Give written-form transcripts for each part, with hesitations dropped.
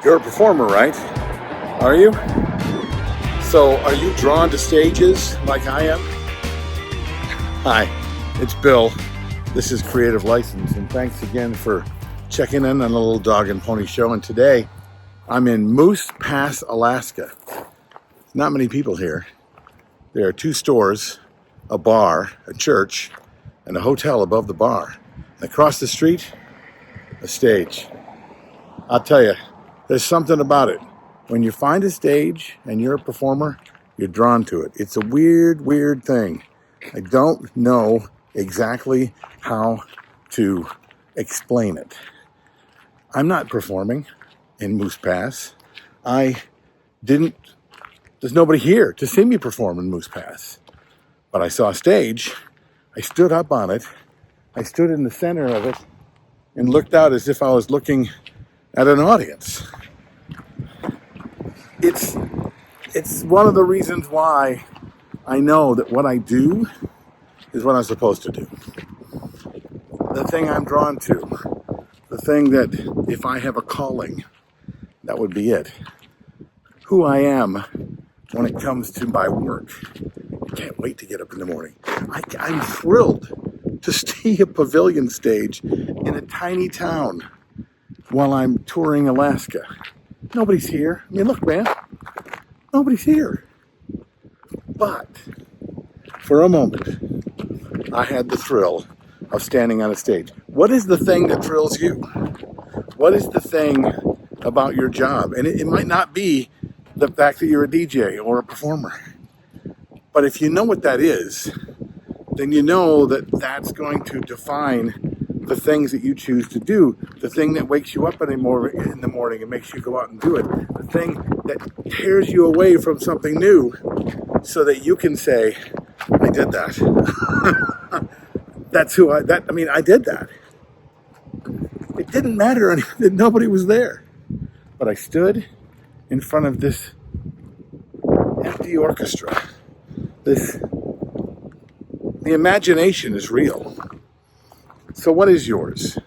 You're a performer, right? Are you? So, are you drawn to stages like I am? Hi, it's Bill. This is Creative License, and thanks again for checking in on a little dog and pony show. And today, I'm in Moose Pass, Alaska. Not many people here. There are 2 stores, a bar, a church, and a hotel above the bar. And across the street, a stage. I'll tell you, there's something about it. When you find a stage and you're a performer, you're drawn to it. It's a weird thing. I don't know exactly how to explain it. I'm not performing in Moose Pass. There's nobody here to see me perform in Moose Pass. But I saw a stage. I stood up on it. I stood in the center of it and looked out as if I was looking at an audience. It's one of the reasons why I know that what I do is what I'm supposed to do. The thing I'm drawn to, the thing that if I have a calling, that would be it. Who I am when it comes to my work. I can't wait to get up in the morning. I'm thrilled to see a pavilion stage in a tiny town while I'm touring Alaska. Nobody's here. I mean, look, man. Nobody's here. But for a moment, I had the thrill of standing on a stage. What is the thing that thrills you? What is the thing about your job? And it might not be the fact that you're a DJ or a performer. But if you know what that is, then you know that that's going to define the things that you choose to do, the thing that wakes you up in the morning and makes you go out and do it, the thing that tears you away from something new so that you can say, I did that. I did that. It didn't matter that nobody was there. But I stood in front of this empty orchestra. The imagination is real. So what is yours?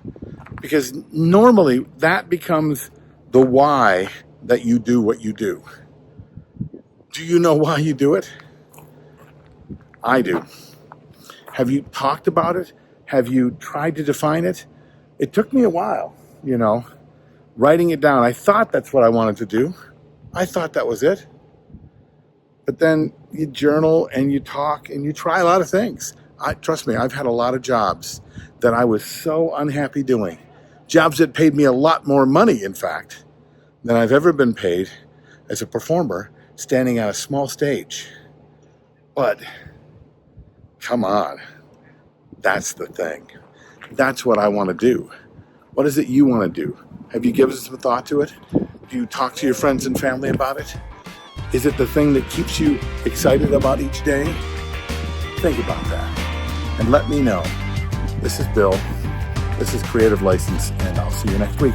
Because normally that becomes the why that you do what you do. Do you know why you do it? I do. Have you talked about it? Have you tried to define it? It took me a while, writing it down. I thought that's what I wanted to do. I thought that was it. But then you journal and you talk and you try a lot of things. Trust me, I've had a lot of jobs that I was so unhappy doing. Jobs that paid me a lot more money, in fact, than I've ever been paid as a performer standing on a small stage. But, come on, that's the thing. That's what I want to do. What is it you want to do? Have you given some thought to it? Do you talk to your friends and family about it? Is it the thing that keeps you excited about each day? Think about that and let me know. This is Bill. This is Creative License, and I'll see you next week.